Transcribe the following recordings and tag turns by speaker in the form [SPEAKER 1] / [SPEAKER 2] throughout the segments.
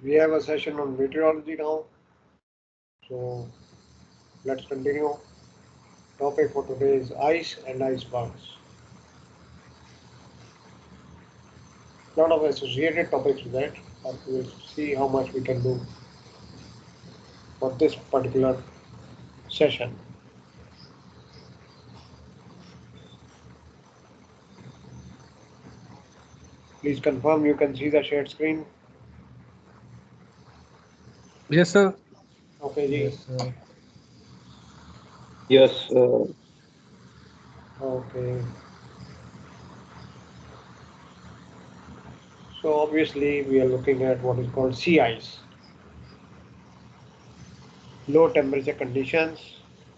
[SPEAKER 1] We have a session on meteorology now, so let's continue. Topic for today is ice and icebergs. A lot of associated topics with that, but we'll see how much we can do for this particular session. Please confirm you can see the shared screen.
[SPEAKER 2] Yes, sir.
[SPEAKER 1] Okay, Ji.
[SPEAKER 3] Yes, sir.
[SPEAKER 4] Yes,
[SPEAKER 1] Okay. So obviously we are looking at what is called sea ice. Low temperature conditions,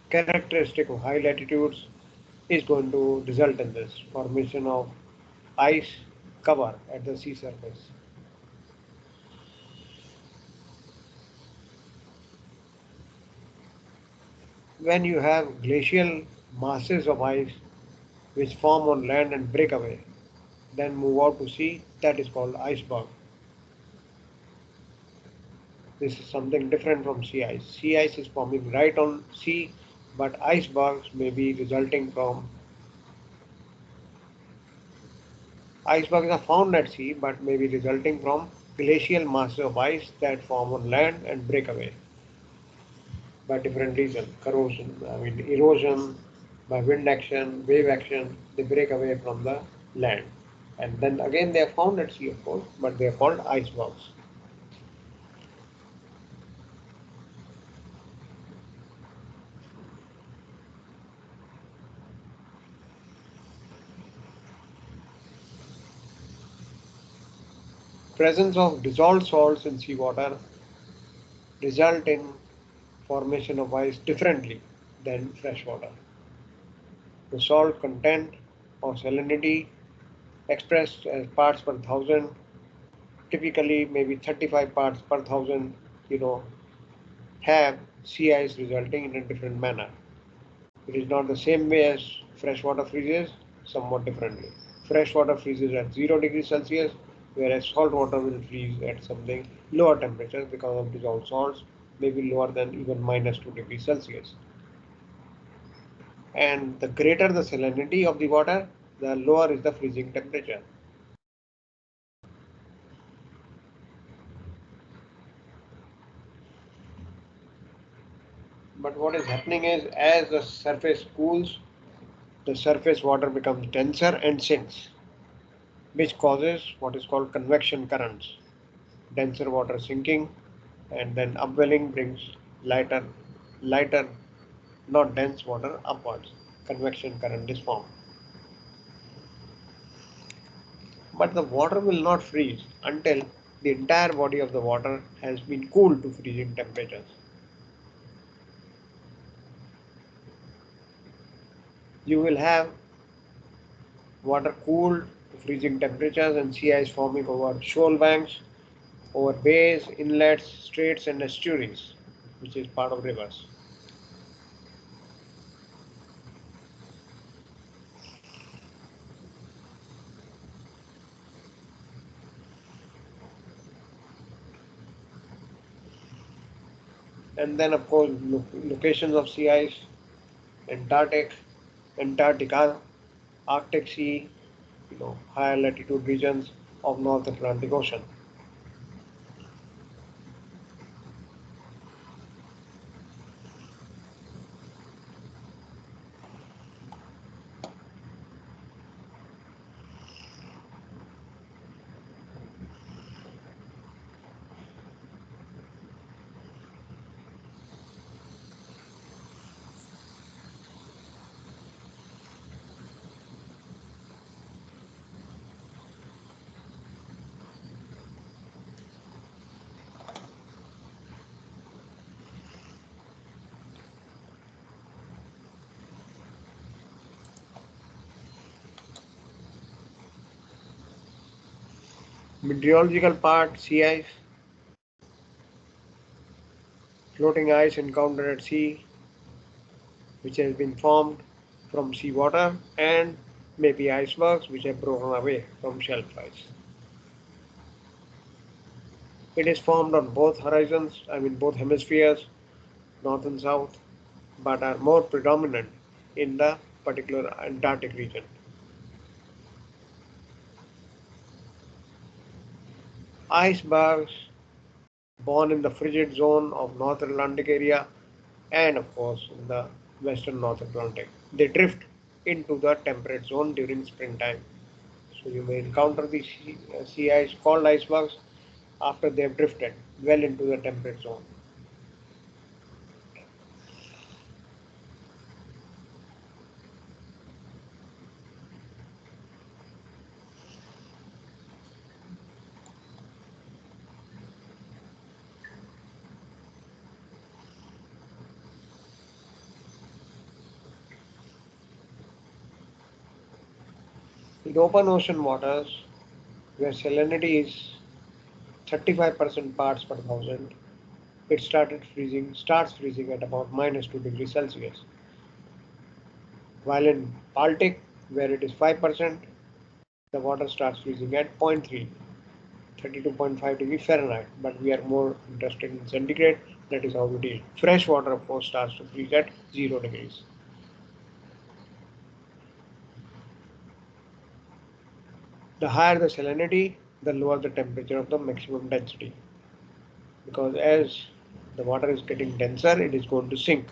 [SPEAKER 1] characteristic of high latitudes, is going to result in this formation of ice cover at the sea surface. When you have glacial masses of ice which form on land and break away, then move out to sea, that is called iceberg. This is something different from sea ice. Sea ice is forming right on sea, but icebergs may be resulting from icebergs are found at sea but may be resulting from glacial masses of ice that form on land and break away by different reasons. Corrosion, erosion, by wind action, wave action, they break away from the land. And then again they are found at sea of course, but they are called icebergs. Presence of dissolved salts in seawater result in formation of ice differently than fresh water. The salt content or salinity expressed as parts per thousand, typically maybe 35 parts per thousand, you know, have sea ice resulting in a different manner. It is not the same way as freshwater freezes, somewhat differently. Freshwater freezes at 0 degrees Celsius, whereas salt water will freeze at something lower temperatures because of dissolved salts, maybe lower than even minus 2 degrees Celsius. And the greater the salinity of the water, the lower is the freezing temperature. But what is happening is as the surface cools, the surface water becomes denser and sinks, which causes what is called convection currents. Denser water sinking and then upwelling brings lighter, not dense water upwards. Convection current is formed. But the water will not freeze until the entire body of the water has been cooled to freezing temperatures. You will have water cooled to freezing temperatures and sea ice forming over shoal banks, over bays, inlets, straits, and estuaries, which is part of rivers. And then, of course, locations of sea ice: Antarctic, Antarctica, Arctic Sea, higher latitude regions of North Atlantic Ocean. Meteorological part: sea ice, floating ice encountered at sea, which has been formed from seawater, and maybe icebergs which have broken away from shelf ice. It is formed on both horizons, I mean both hemispheres, north and south, but are more predominant in the particular Antarctic region. Icebergs born in the frigid zone of North Atlantic area and of course in the western North Atlantic. They drift into the temperate zone during springtime. So you may encounter the sea ice called icebergs after they have drifted well into the temperate zone. In open ocean waters, where salinity is 35% parts per thousand, it starts freezing at about minus 2 degrees Celsius. While in Baltic, where it is 5%, the water starts freezing at 0.3, 32.5 degrees Fahrenheit. But we are more interested in centigrade, that is how we deal. Fresh water, of course, starts to freeze at 0 degrees. The higher the salinity, the lower the temperature of the maximum density. Because as the water is getting denser, it is going to sink.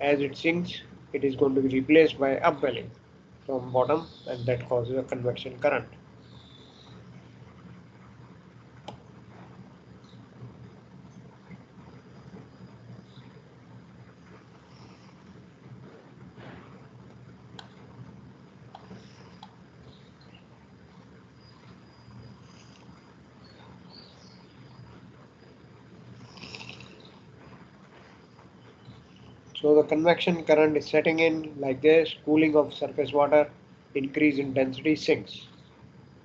[SPEAKER 1] As it sinks, it is going to be replaced by upwelling from bottom, and that causes a convection current. So the convection current is setting in like this: cooling of surface water, increase in density, sinks.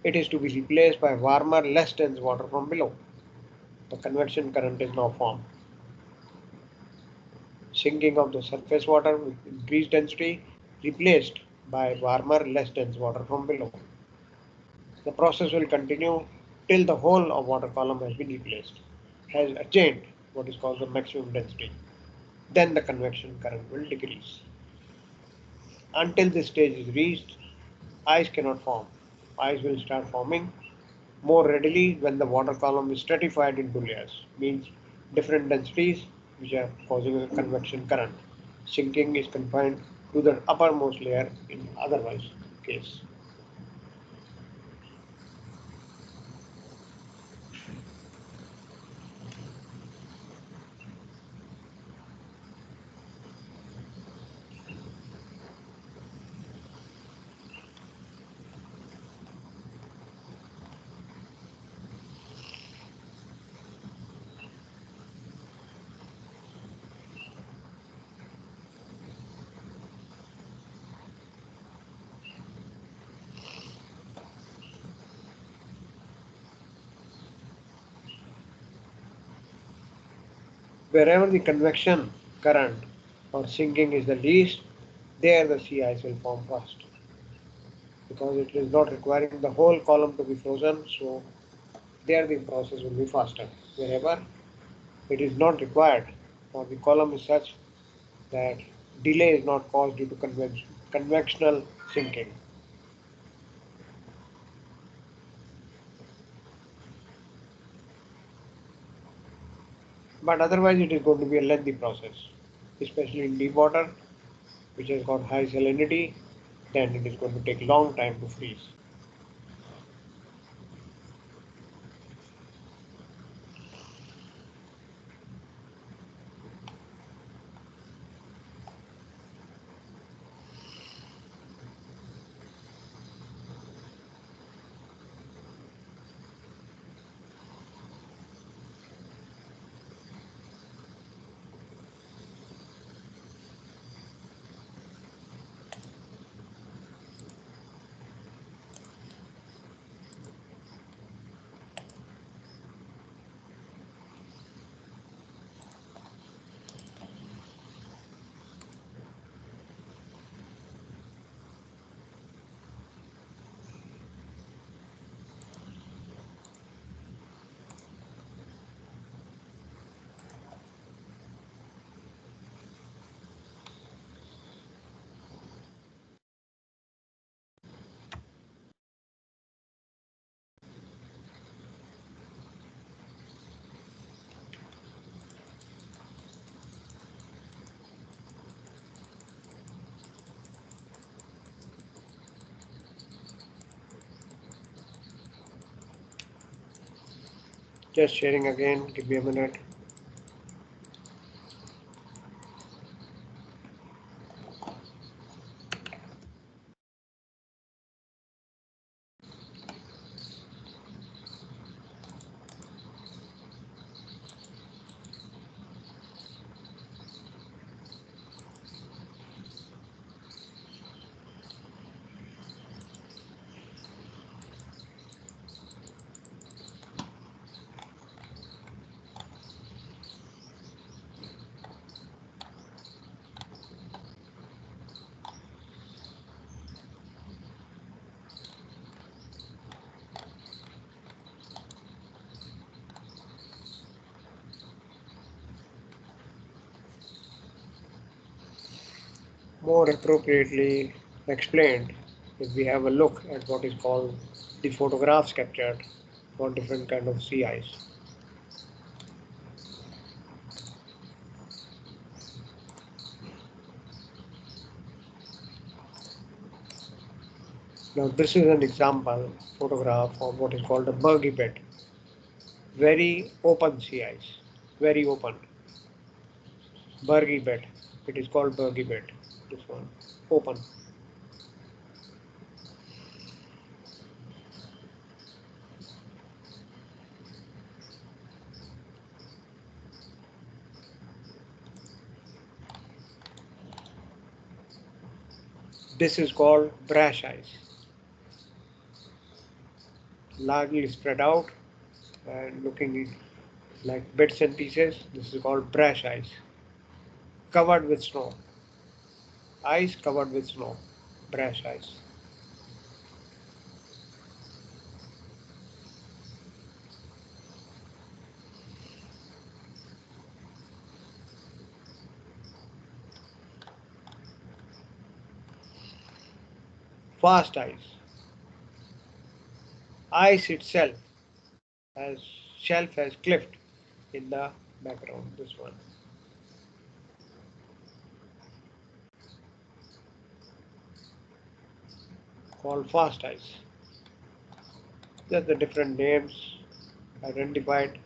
[SPEAKER 1] It is to be replaced by warmer, less dense water from below. The convection current is now formed. Sinking of the surface water with increased density, replaced by warmer, less dense water from below. The process will continue till the whole of water column has been replaced, has attained what is called the maximum density. Then the convection current will decrease. Until this stage is reached, ice cannot form. Ice will start forming more readily when the water column is stratified into layers, means different densities which are causing a convection current. Sinking is confined to the uppermost layer in otherwise case. Wherever the convection current or sinking is the least, there the sea ice will form first because it is not requiring the whole column to be frozen, so there the process will be faster. Wherever it is not required or the column is such that delay is not caused due to convectional sinking. But otherwise, it is going to be a lengthy process, especially in deep water, which has got high salinity. Then it is going to take long time to freeze. Just sharing again, give me a minute. More appropriately explained, if we have a look at what is called the photographs captured for different kind of sea ice. Now this is an example photograph of what is called a bergy bed. Very open sea ice, very open. Bergy bed. It is called bergy bed. This one, open. This is called brash ice. Largely spread out and looking like bits and pieces. This is called brash ice. Covered with snow. Ice covered with snow. Brash ice. Fast ice. Ice itself has shelf has cliffed in the background. This one called fast ice. Just the different names identified.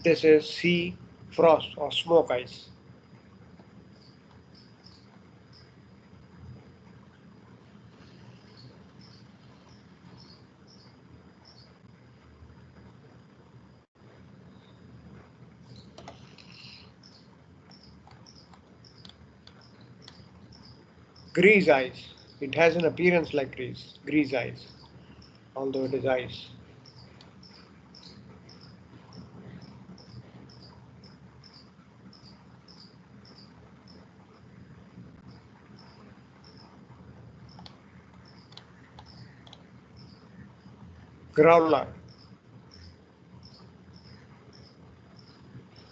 [SPEAKER 1] This is sea frost or smoke ice. Grease ice. It has an appearance like grease ice, although it is ice. Growler.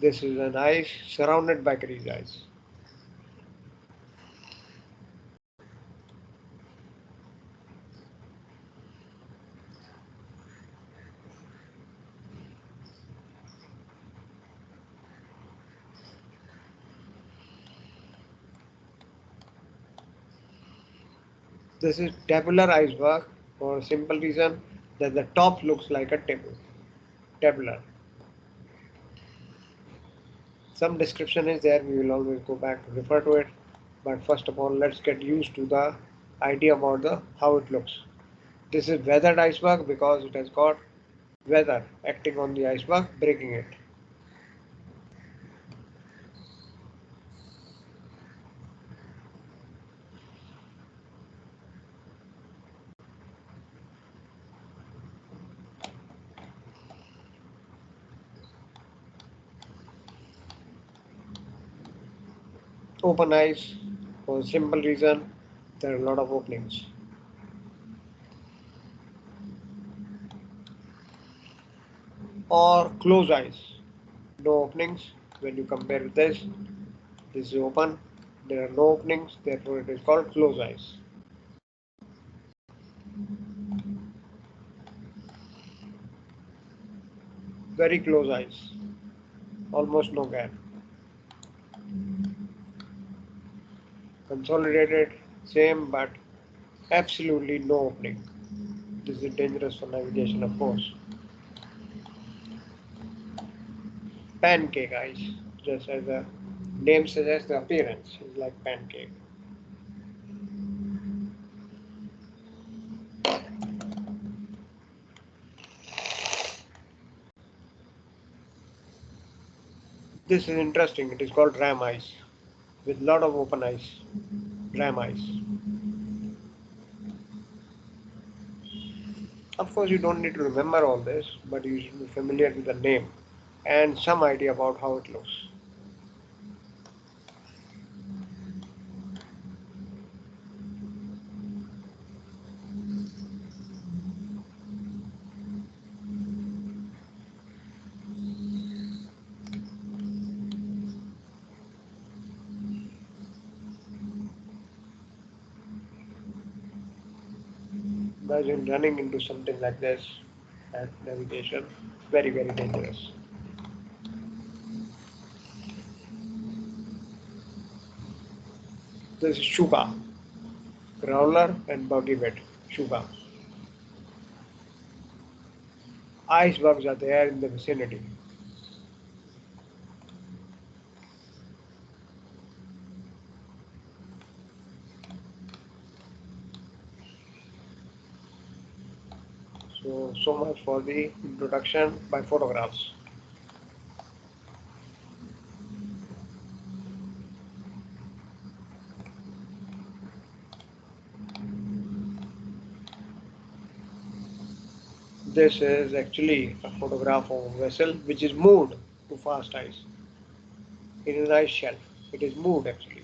[SPEAKER 1] This is an ice surrounded by grease ice. This is tabular iceberg for a simple reason that the top looks like a table. Tabular. Some description is there, we will always go back to refer to it. But first of all, let's get used to the idea about the how it looks. This is weathered iceberg because it has got weather acting on the iceberg, breaking it. Open ice for a simple reason there are a lot of openings. Or close ice, no openings. When you compare with this is open, there are no openings, therefore it is called close ice. Very close ice, almost no gap. Consolidated, same but absolutely no opening. This is dangerous for navigation, of course. Pancake ice, just as the name suggests, the appearance is like pancake. This is interesting. It is called ram ice with lot of open ice. Ram ice. Of course, you don't need to remember all this, but you should be familiar with the name and some idea about how it looks. Imagine running into something like this at navigation. Very, very dangerous. This is Shuga, growler and buggy bed. Shuga. Icebergs are there in the vicinity. So much for the introduction by photographs. This is actually a photograph of a vessel which is moved to fast ice in an ice shelf. It is moved actually.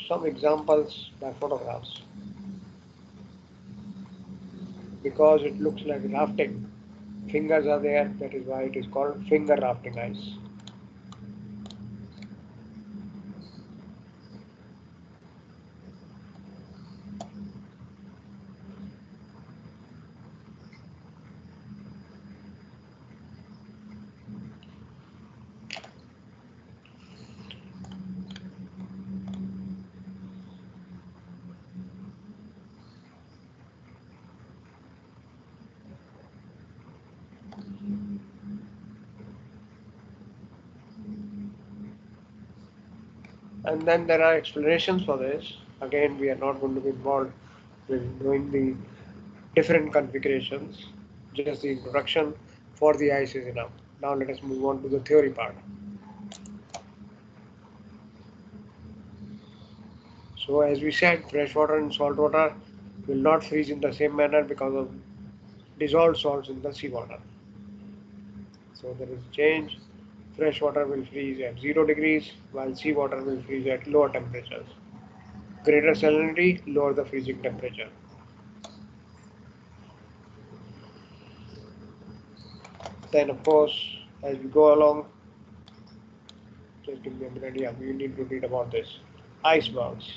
[SPEAKER 1] Some examples by photographs because it looks like rafting. Fingers are there, that is why it is called finger rafting ice. And then there are explanations for this. Again, we are not going to be involved with knowing the different configurations. Just the introduction for the ice is enough. Now let us move on to the theory part. So as we said, fresh water and salt water will not freeze in the same manner because of dissolved salts in the seawater. So there is a change. Fresh water will freeze at 0 degrees while seawater will freeze at lower temperatures. Greater salinity, lower the freezing temperature. Then of course, as we go along, just give me a minute, yeah, we need to read about this. Icebergs.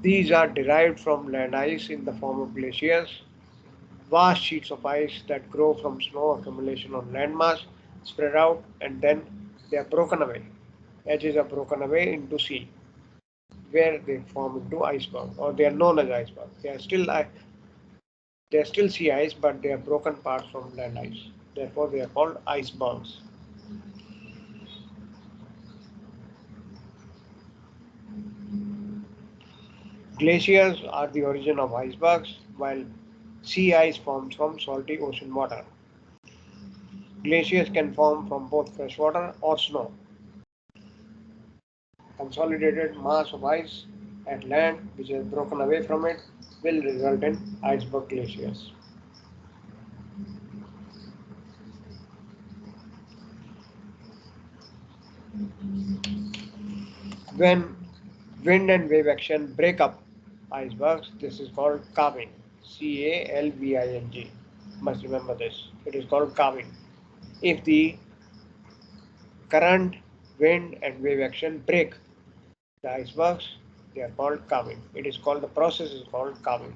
[SPEAKER 1] These are derived from land ice in the form of glaciers, vast sheets of ice that grow from snow accumulation on landmass, spread out, and then they are broken away. Edges are broken away into sea, where they form into icebergs, or they are known as icebergs. They are still sea ice, but they are broken parts from land ice. Therefore, they are called icebergs. Glaciers are the origin of icebergs, while sea ice forms from salty ocean water. Glaciers can form from both freshwater or snow. Consolidated mass of ice at land which has broken away from it will result in iceberg glaciers. When wind and wave action break up icebergs. This is called calving. Calving. Must remember this. It is called calving. If the current, wind, and wave action break the icebergs, they are called calving. It is called, the process is called calving.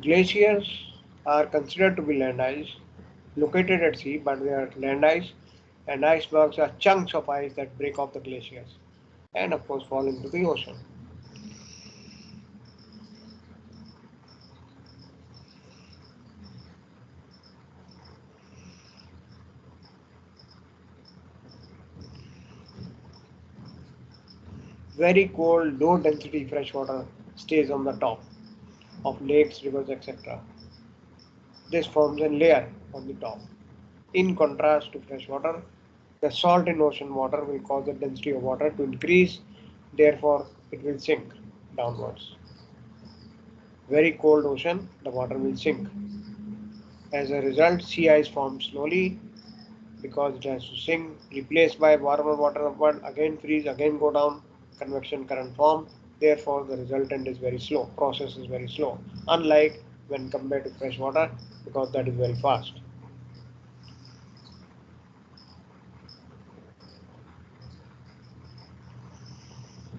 [SPEAKER 1] Glaciers are considered to be land ice located at sea, but they are land ice, and icebergs are chunks of ice that break off the glaciers and, of course, fall into the ocean. Very cold, low density freshwater stays on the top of lakes, rivers, etc. This forms a layer on the top. In contrast to freshwater, the salt in ocean water will cause the density of water to increase, therefore, it will sink downwards. Very cold ocean, the water will sink. As a result, sea ice forms slowly because it has to sink, replaced by warmer water upward, again freeze, again go down, convection current form. Therefore, the resultant is very slow. Process is very slow, unlike when compared to fresh water, because that is very fast.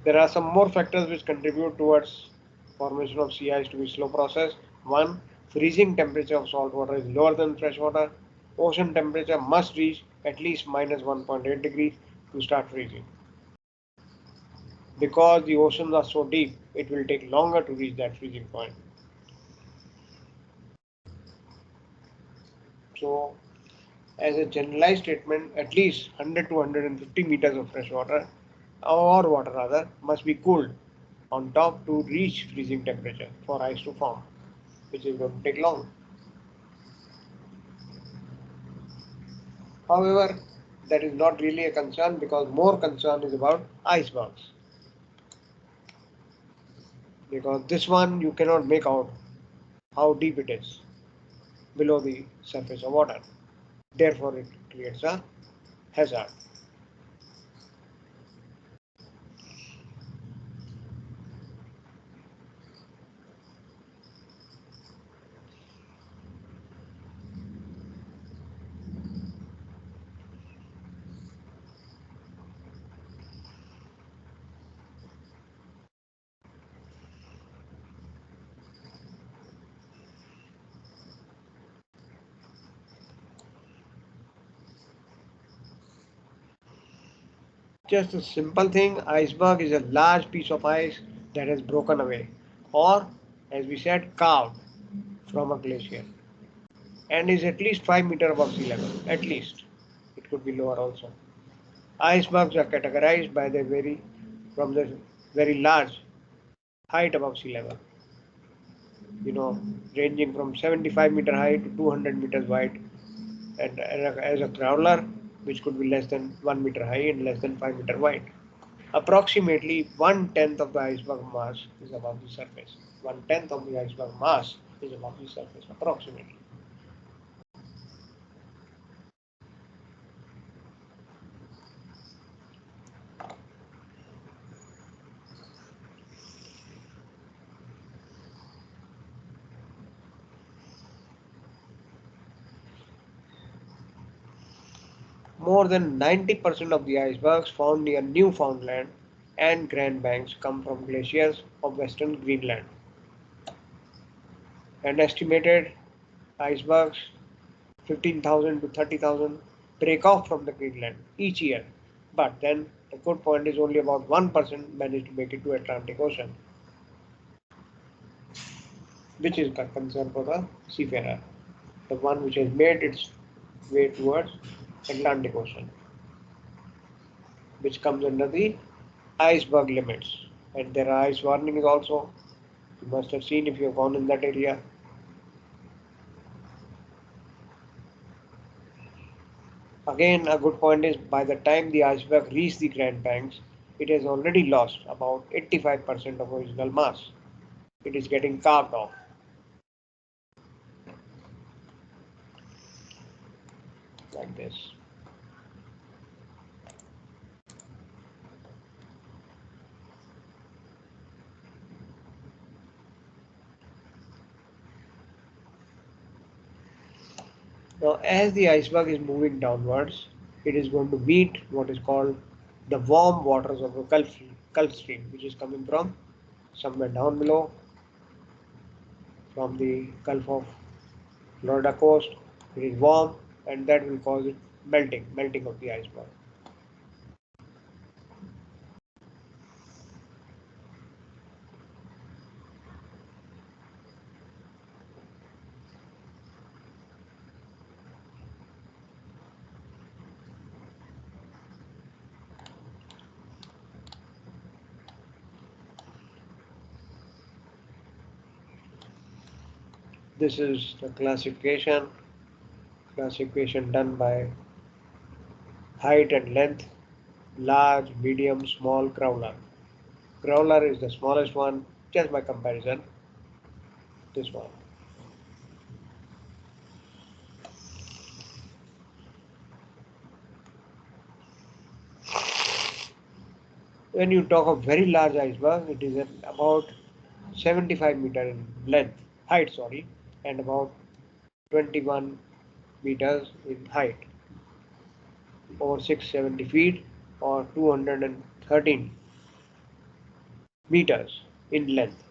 [SPEAKER 1] There are some more factors which contribute towards formation of sea ice to be slow process. One, freezing temperature of salt water is lower than fresh water. Ocean temperature must reach at least minus 1.8 degrees to start freezing. Because the oceans are so deep, it will take longer to reach that freezing point. So, as a generalized statement, at least 100 to 150 meters of fresh water, or water rather, must be cooled on top to reach freezing temperature for ice to form, which is going to take long. However, that is not really a concern, because more concern is about icebergs. Because this one you cannot make out how deep it is below the surface of water. Therefore, it creates a hazard. Just a simple thing, iceberg is a large piece of ice that has broken away, or as we said, carved from a glacier, and is at least 5 meters above sea level. At least. It could be lower also. Icebergs are categorized by their from the very large height above sea level. You know, ranging from 75-meter high to 200 meters wide, and as a crawler, which could be less than 1 meter high and less than 5 meter wide. Approximately one-tenth of the iceberg mass is above the surface. One-tenth of the iceberg mass is above the surface, approximately. More than 90% of the icebergs found near Newfoundland and Grand Banks come from glaciers of western Greenland. And estimated icebergs 15,000 to 30,000 break off from the Greenland each year. But then the good point is only about 1% manage to make it to Atlantic Ocean, which is a concern for the seafarer, the one which has made its way towards Atlantic Ocean, which comes under the iceberg limits. And there are ice warnings also. You must have seen if you have gone in that area. Again, a good point is by the time the iceberg reaches the Grand Banks, it has already lost about 85% of original mass. It is getting carved off like this. Now, as the iceberg is moving downwards, it is going to meet what is called the warm waters of the Gulf Stream, which is coming from somewhere down below from the Gulf of Florida coast. It is warm, and that will cause it melting of the iceberg. This is the classification done by height and length, large, medium, small, growler. Growler is the smallest one, just by comparison, this one. When you talk of very large iceberg, it is at about 75 meter in length, height, sorry, and about 21 meters in height, or 670 feet, or 213 meters in length.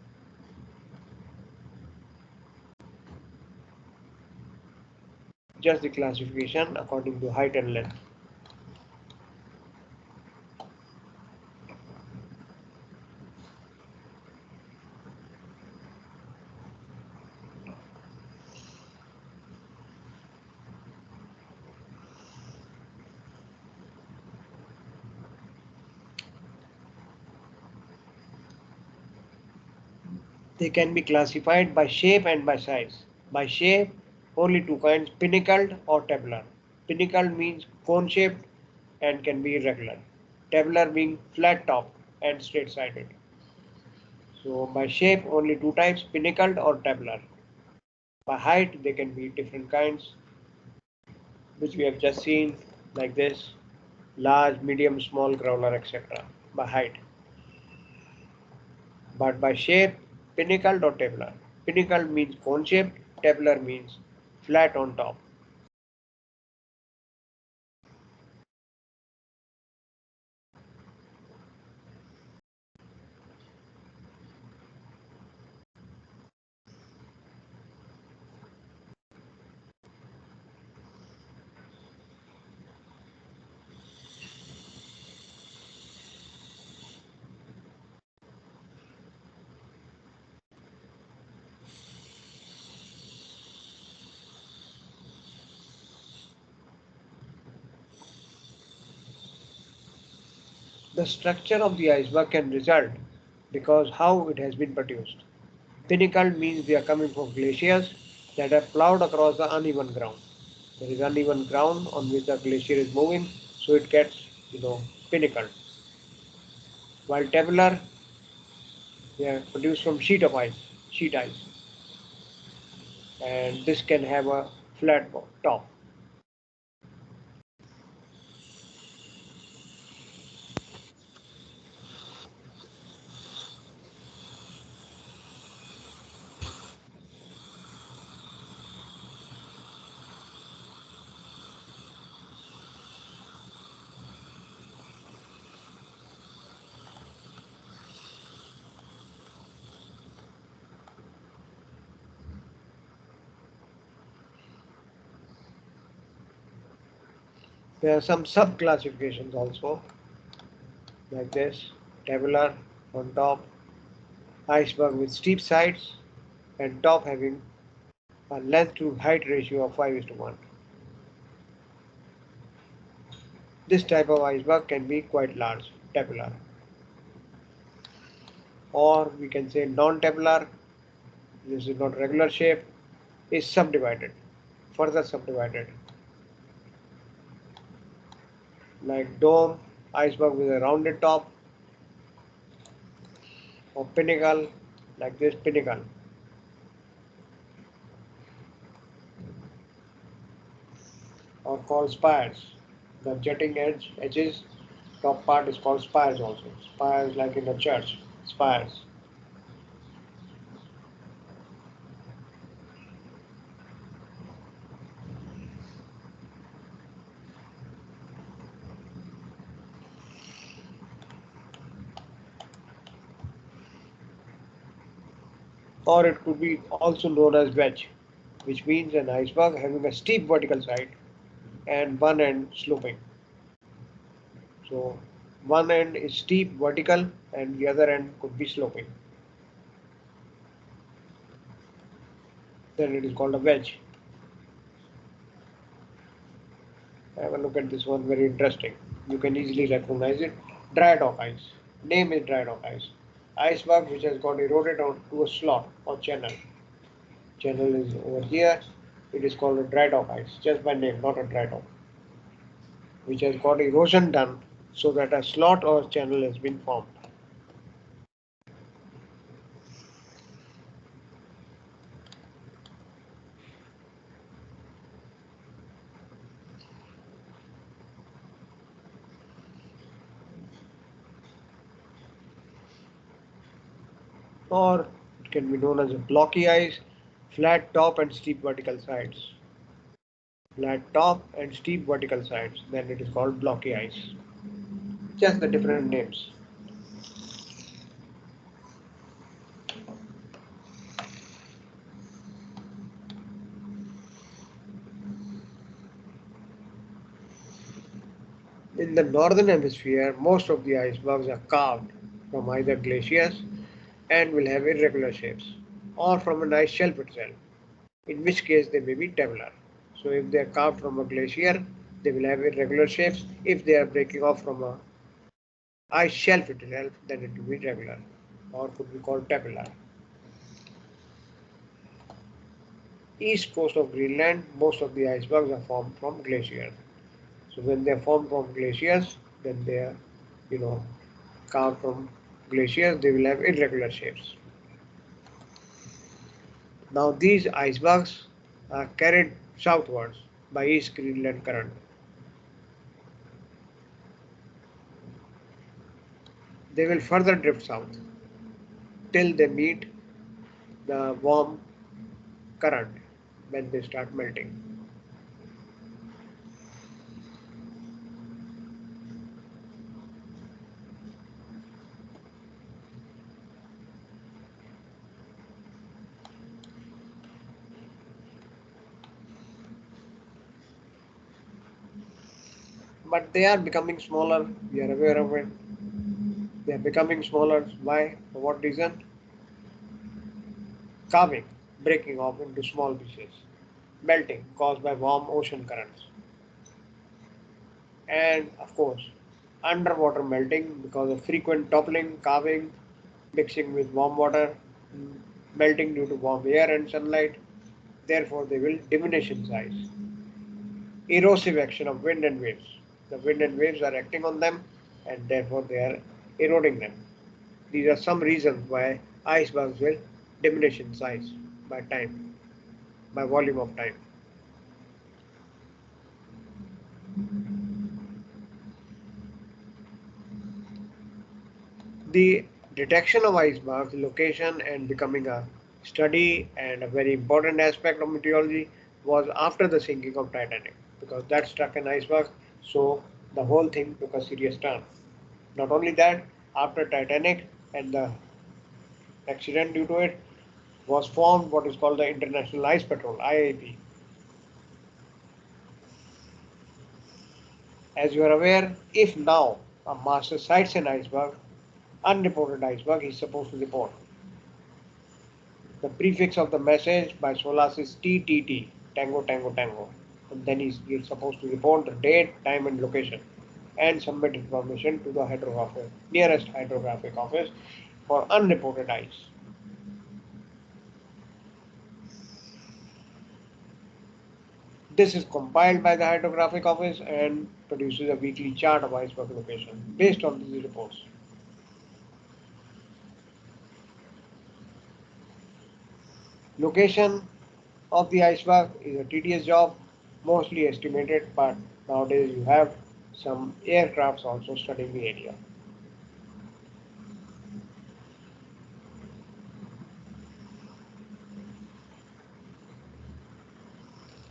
[SPEAKER 1] Just the classification according to height and length. They can be classified by shape and by size. By shape, only two kinds, pinnacled or tabular. Pinnacled means cone shaped and can be irregular. Tabular being flat top and straight sided. So by shape, only two types, pinnacled or tabular. By height, they can be different kinds, which we have just seen, like this, large, medium, small, growler, etc. by height. But by shape, pinnacled or tabular. Pinnacled means cone shaped, tabular means flat on top. The structure of the iceberg can result because how it has been produced. Pinnacled means they are coming from glaciers that have plowed across the uneven ground. There is uneven ground on which the glacier is moving, so it gets, pinnacled. While tabular, they are produced from sheet ice, and this can have a flat top. There are some sub-classifications also, like this, tabular on top, iceberg with steep sides, and top having a length to height ratio of 5:1. This type of iceberg can be quite large, tabular, or we can say non-tabular. This is not regular shape, is subdivided, further subdivided. like dome, iceberg with a rounded top, or pinnacle, like this pinnacle, or called spires. The jutting edges, top part is called spires also. Spires like in a church, spires. Or it could be also known as wedge, which means an iceberg having a steep vertical side and one end sloping. So one end is steep vertical and the other end could be sloping. Then it is called a wedge. Have a look at this one, very interesting. You can easily recognize it. Dry dock ice. Name is dry dock ice. Iceberg which has got eroded onto a slot or channel. Channel is over here. It is called a dry dock ice, just by name, not a dry dock. Which has got erosion done so that a slot or channel has been formed. Or it can be known as a blocky ice, flat top and steep vertical sides. Flat top and steep vertical sides, then it is called blocky ice. Just the different names. In the northern hemisphere, most of the icebergs are carved from either glaciers and will have irregular shapes, or from an ice shelf itself, in which case they may be tabular. So if they are carved from a glacier, they will have irregular shapes. If they are breaking off from a ice shelf itself, then it will be regular, or could be called tabular. East coast of Greenland, most of the icebergs are formed from glaciers. So when they are formed from glaciers, then they are, you know, carved from glaciers, they will have irregular shapes. Now these icebergs are carried southwards by East Greenland current. They will further drift south till they meet the warm current when they start melting. But they are becoming smaller. We are aware of it. They are becoming smaller. Why? For what reason? Carving, breaking off into small pieces, melting caused by warm ocean currents, and of course, underwater melting because of frequent toppling, carving, mixing with warm water, melting due to warm air and sunlight. Therefore, they will diminish in size. Erosive action of wind and waves. The wind and waves are acting on them, and therefore they are eroding them. These are some reasons why icebergs will diminish in size by time, by volume of time. The detection of icebergs, location, and becoming a study and a very important aspect of meteorology was after the sinking of Titanic, because that struck an iceberg, so the whole thing took a serious turn. Not only that, after Titanic and the accident due to it, was formed what is called the International Ice Patrol (IAP). As you are aware, if now a master sights an iceberg, unreported iceberg, he is supposed to report. The prefix of the message by SOLAS is TTT, Tango Tango Tango. And then he's supposed to report the date, time, and location and submit information to the nearest hydrographic office for unreported ice. This is compiled by the hydrographic office and produces a weekly chart of iceberg location based on these reports. Location of the iceberg is a tedious job, mostly estimated, but nowadays you have some aircrafts also studying the area.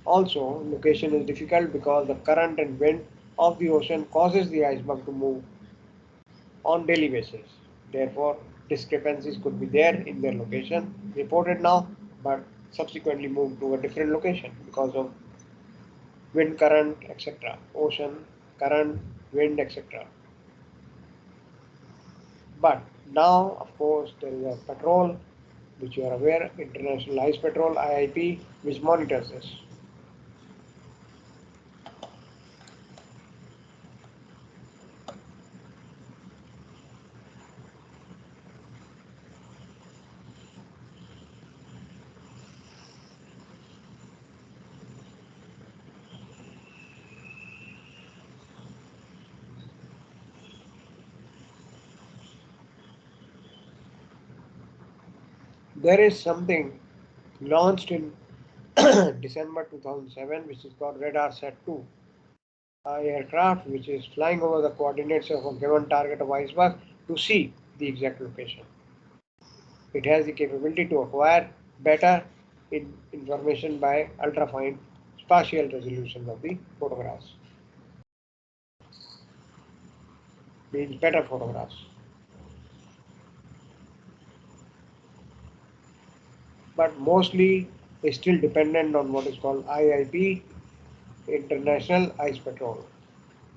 [SPEAKER 1] Also, location is difficult because the current and wind of the ocean causes the iceberg to move on daily basis. Therefore, discrepancies could be there in their location reported now, but subsequently moved to a different location because of wind current, etc. Ocean current, wind, etc. But now, of course, there is a patrol, which you are aware, International Ice Patrol (IIP), which monitors this. There is something launched in December 2007, which is called Radar Set 2, aircraft which is flying over the coordinates of a given target of iceberg to see the exact location. It has the capability to acquire better information by ultrafine spatial resolution of the photographs, means better photographs. But mostly is still dependent on what is called IIP, International Ice Patrol,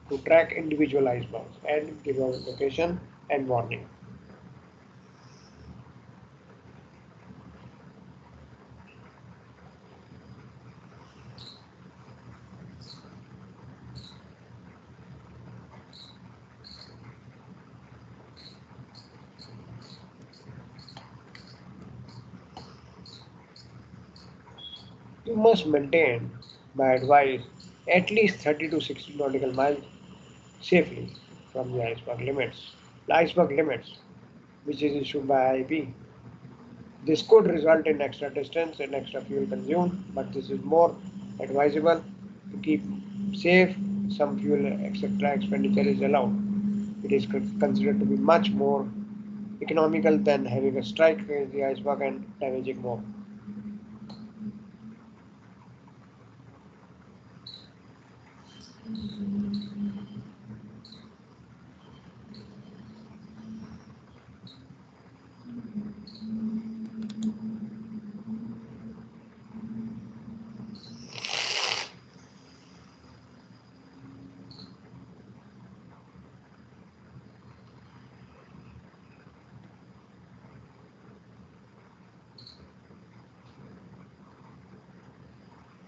[SPEAKER 1] to track individual icebergs and give out location and warning. You must maintain, by advice, at least 30 to 60 nautical miles safely from the iceberg limits, which is issued by IIP. This could result in extra distance and extra fuel consumed, but this is more advisable to keep safe. Some fuel etc. expenditure is allowed. It is considered to be much more economical than having a strike against the iceberg and damaging more.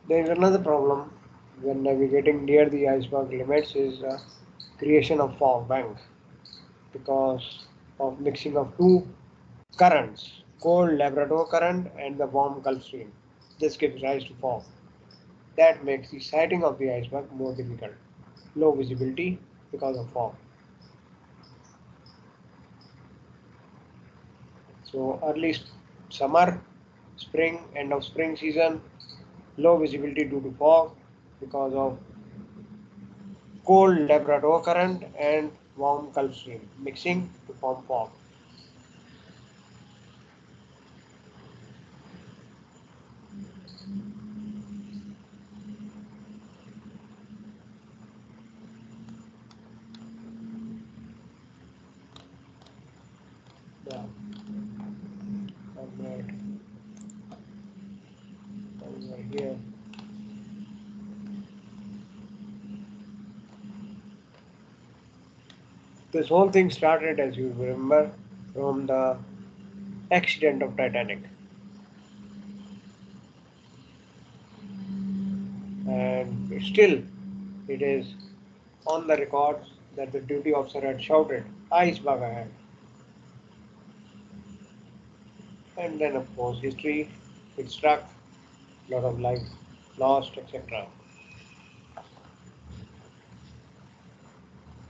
[SPEAKER 1] There is another problem when navigating near the iceberg limits is creation of fog bank because of mixing of two currents, cold Labrador current and the warm Gulf Stream. This gives rise to fog. That makes the sighting of the iceberg more difficult. Low visibility because of fog. So early summer, spring, end of spring season, low visibility due to fog because of cold Labrador current and warm Gulf Stream mixing to form fog. Yeah, right. Right here. This whole thing started, as you remember, from the accident of Titanic, and still it is on the records that the duty officer had shouted, "Iceberg ahead," and then of course history, it struck, lot of lives lost, etc.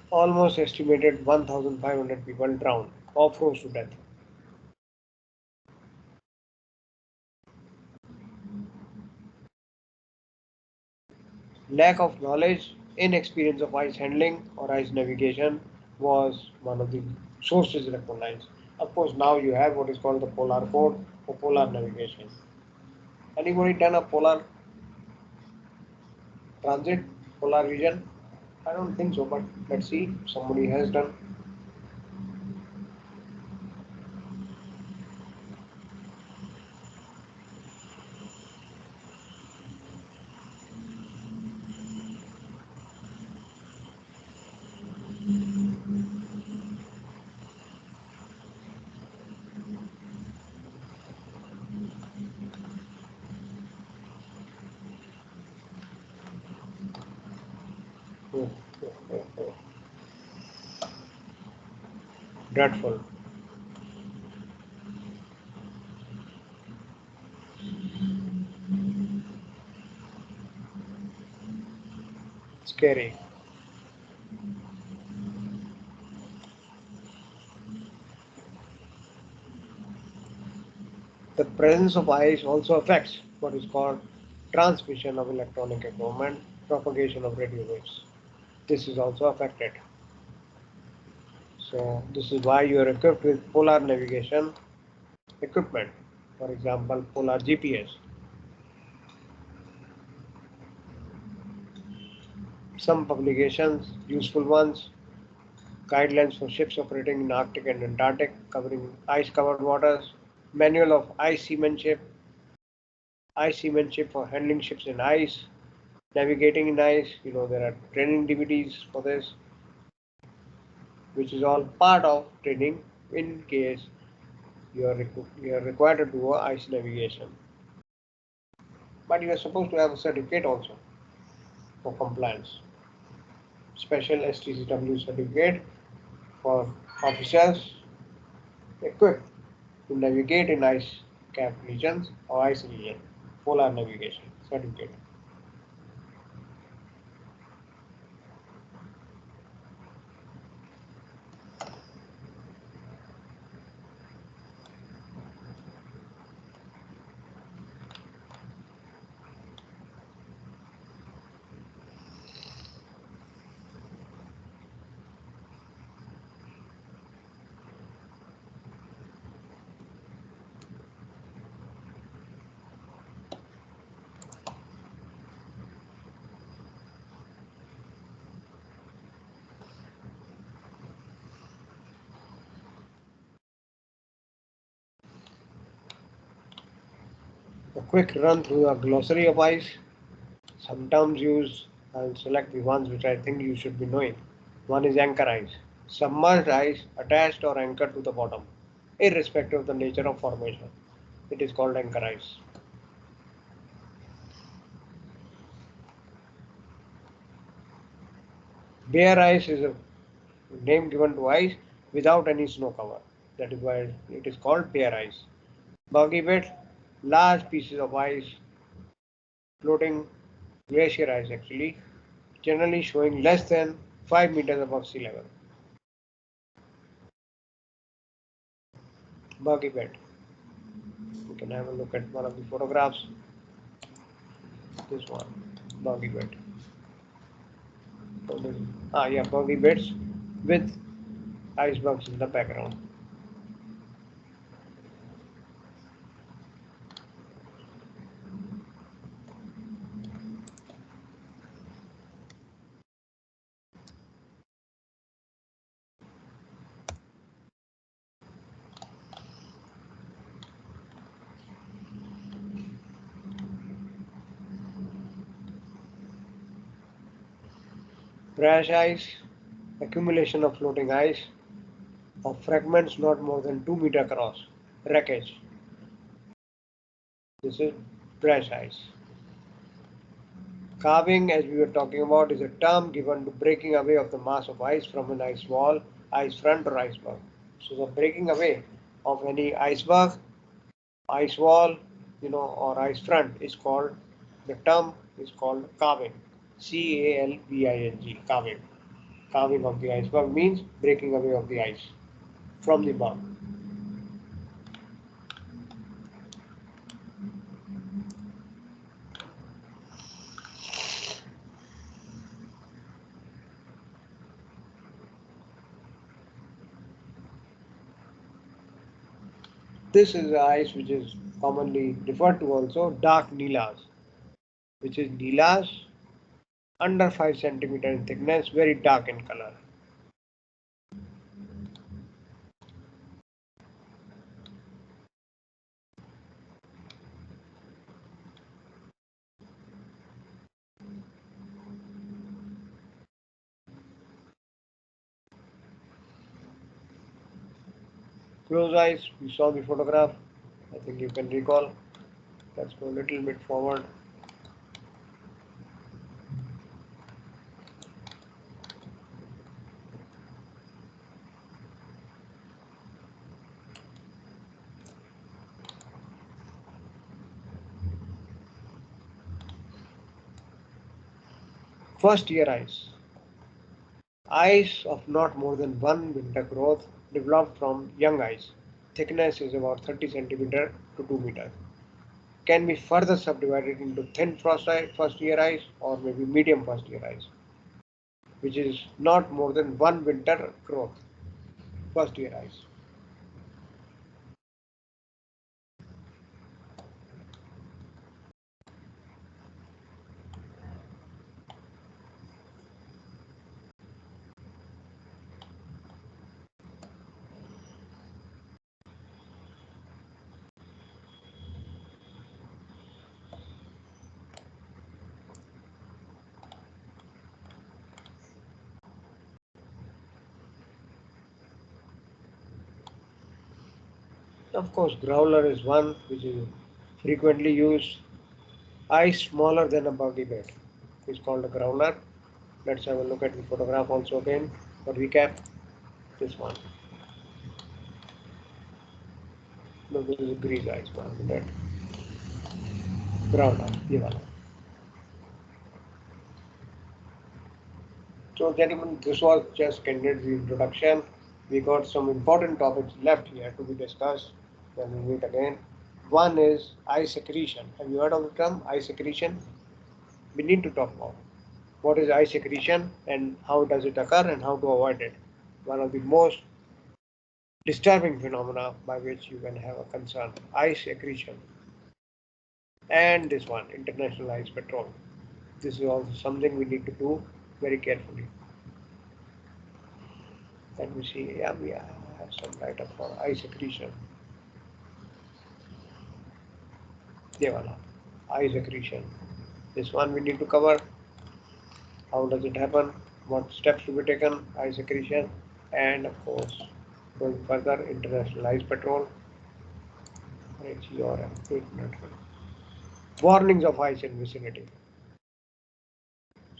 [SPEAKER 1] Almost estimated 1,500 people drowned or froze to death. Lack of knowledge, inexperience of ice handling or ice navigation was one of the sources recognized. Of course, now you have what is called the polar code for polar navigation. Anybody done a polar transit, polar region? I don't think so, but let's see. Somebody has done. Oh, oh, oh, oh. Dreadful, scary. The presence of ice also affects what is called transmission of electronic equipment, propagation of radio waves. This is also affected. So this is why you are equipped with polar navigation equipment. For example, polar GPS. Some publications, useful ones, guidelines for ships operating in Arctic and Antarctic, covering ice-covered waters, manual of ice seamanship for handling ships in ice, navigating in ice. There are training DVDs for this, which is all part of training in case you are required to do ice navigation. But you are supposed to have a certificate also for compliance. Special STCW certificate for officers equipped to navigate in ice cap regions or ice region. Polar navigation certificate. A quick run through a glossary of ice. Some terms used, I'll select the ones which I think you should be knowing. One is anchor ice. Submerged ice attached or anchored to the bottom, irrespective of the nature of formation. It is called anchor ice. Bare ice is a name given to ice without any snow cover. That is why it is called bare ice. Boggy bed, large pieces of ice floating glacier ice actually, generally showing less than 5 meters above sea level. Boggy bed. You can have a look at one of the photographs. This one, boggy bed. Yeah, boggy beds with icebergs in the background. Crash ice, accumulation of floating ice of fragments not more than 2 meters across. Wreckage. This is crash ice. Carving, as we were talking about, is a term given to breaking away of the mass of ice from an ice wall, ice front, or iceberg. So the breaking away of any iceberg, ice wall, or ice front is called, the term is called calving. Calving, calving. Calving of the iceberg means breaking away of the ice from the berg. This is the ice which is commonly referred to also dark Neelas, which is Neelas under 5 centimeter in thickness, very dark in color. Close eyes, we saw the photograph. I think you can recall. Let's go a little bit forward. First year ice. Ice of not more than 1 meter growth developed from young ice. Thickness is about 30 centimeter to 2 meters. Can be further subdivided into thin frost ice, first year ice, or maybe medium first year ice, which is not more than 1 winter growth, first year ice. Of course, growler is one which is frequently used. Ice smaller than a boggy bed is called a growler. Let's have a look at the photograph also again for recap. This one. No, this is a grease ice one. That growler. ये वाला. So, gentlemen, this was just candid introduction. We got some important topics left here to be discussed when we meet again. One is ice accretion. Have you heard of the term ice accretion? We need to talk about what is ice accretion and how does it occur and how to avoid it. One of the most disturbing phenomena by which you can have a concern, ice accretion. And this one, international ice patrol. This is also something we need to do very carefully. Let me see. Yeah, we have some write-up for ice accretion. Devala, ice accretion. This one we need to cover. How does it happen? What steps to be taken? Ice accretion, and of course, going further, international ice patrol. It's your 8 minute. Warnings of ice in vicinity.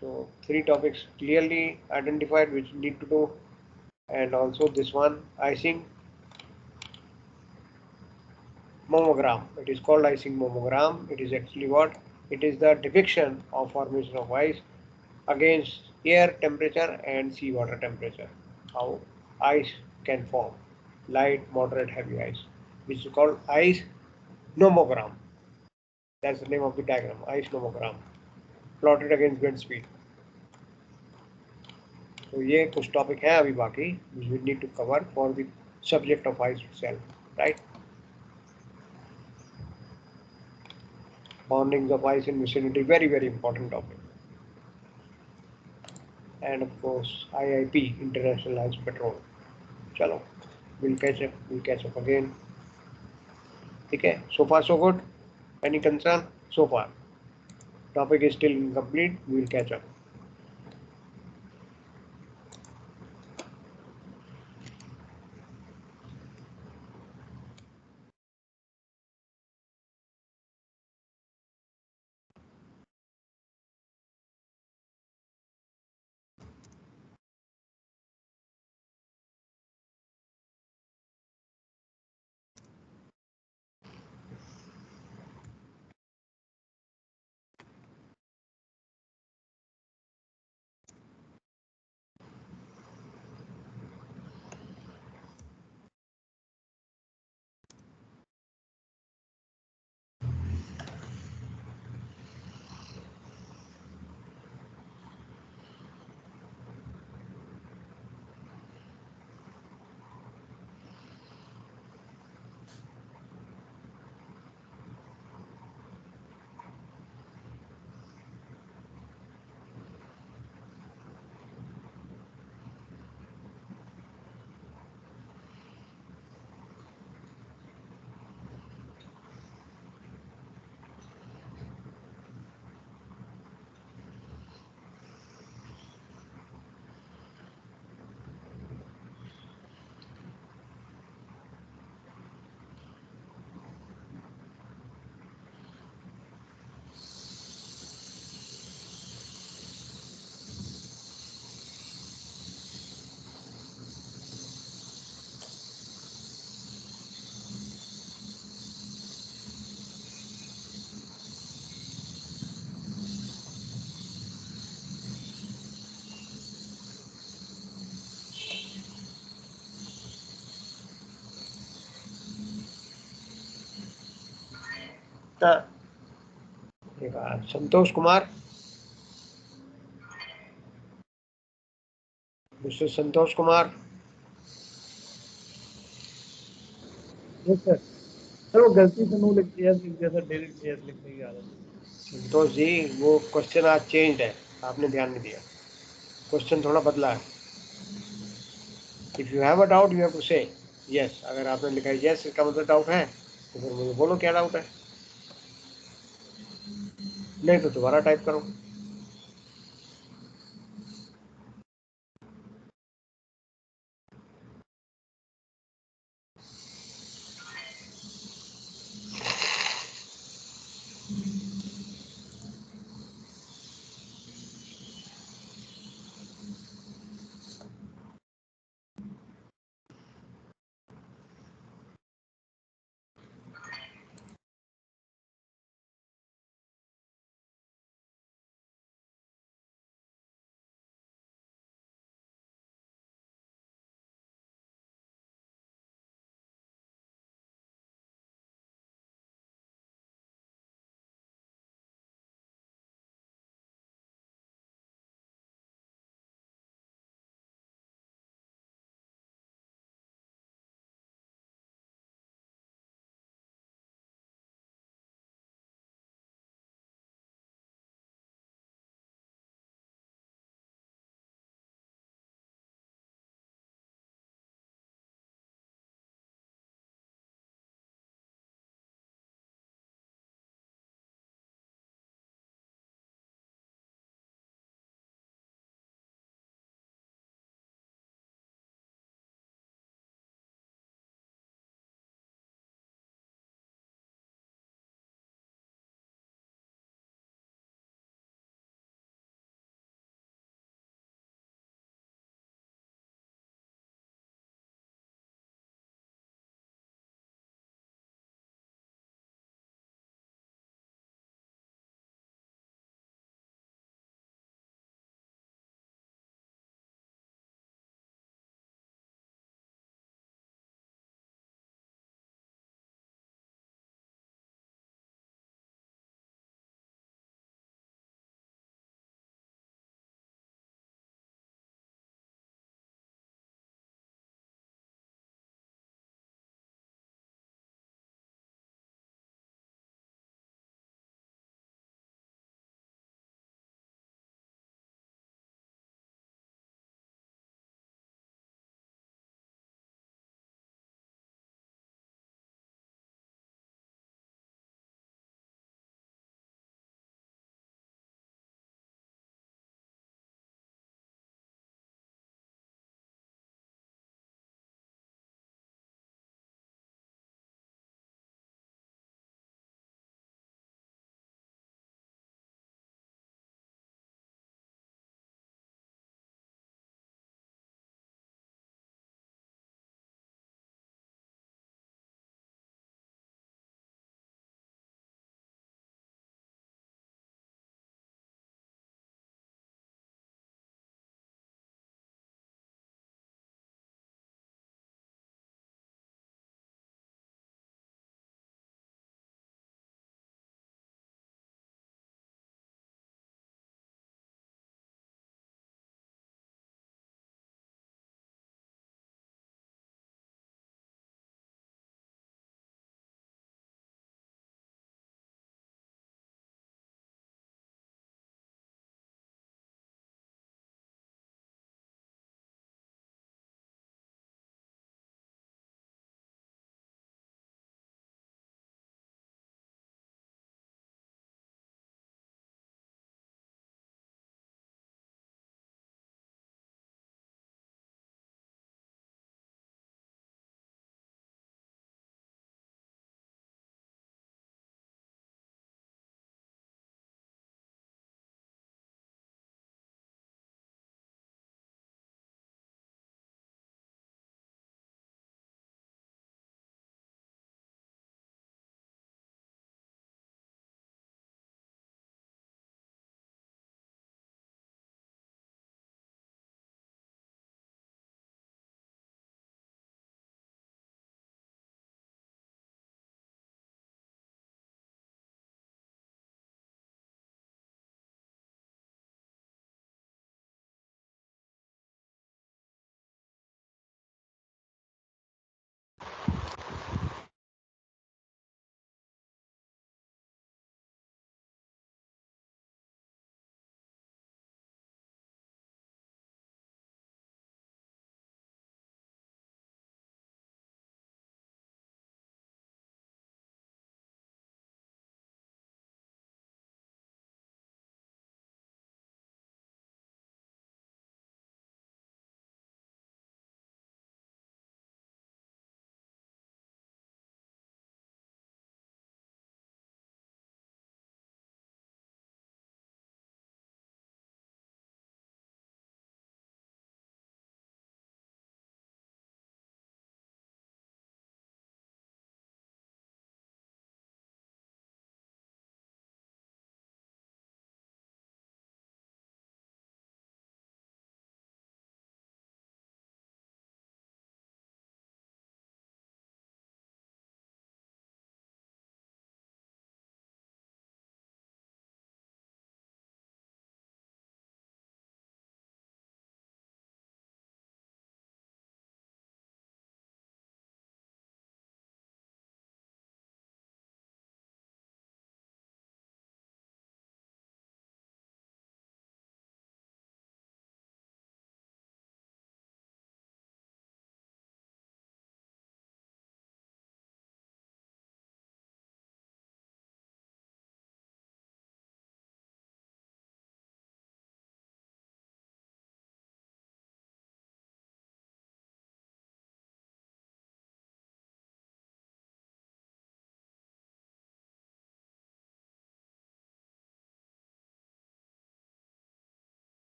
[SPEAKER 1] So three topics clearly identified which you need to do, and also this one icing mammogram. It is called icing mammogram. It is actually what? It is the depiction of formation of ice against air temperature and seawater temperature. How ice can form, light, moderate, heavy ice, which is called ice nomogram. That's the name of the diagram, ice nomogram, plotted against wind speed. तो ये कुछ topic हैं अभी बाकी which we need to cover for the subject of ice itself, right? Boundings of ice in vicinity, very important topic. And of course, IIP, International Ice Patrol. Chalo, we'll catch up again. Okay, so far so good. Any concern? So far. Topic is still incomplete. We'll catch up. Santosh Kumar, mister Santosh Kumar.
[SPEAKER 2] Yes sir. Sir वो गलती से no लिख दिया, लिख दिया sir, daily yes लिखने की आदत।
[SPEAKER 1] संतोष जी, वो क्वेश्चन आज चेंज है, आपने ध्यान नहीं दिया। क्वेश्चन थोड़ा बदला है। If you have a doubt you have to say yes. अगर आपने लिखा है यस, इसका मतलब डाउट है, तो फिर मुझे बोलो क्या डाउट है, नहीं तो दोबारा टाइप करो।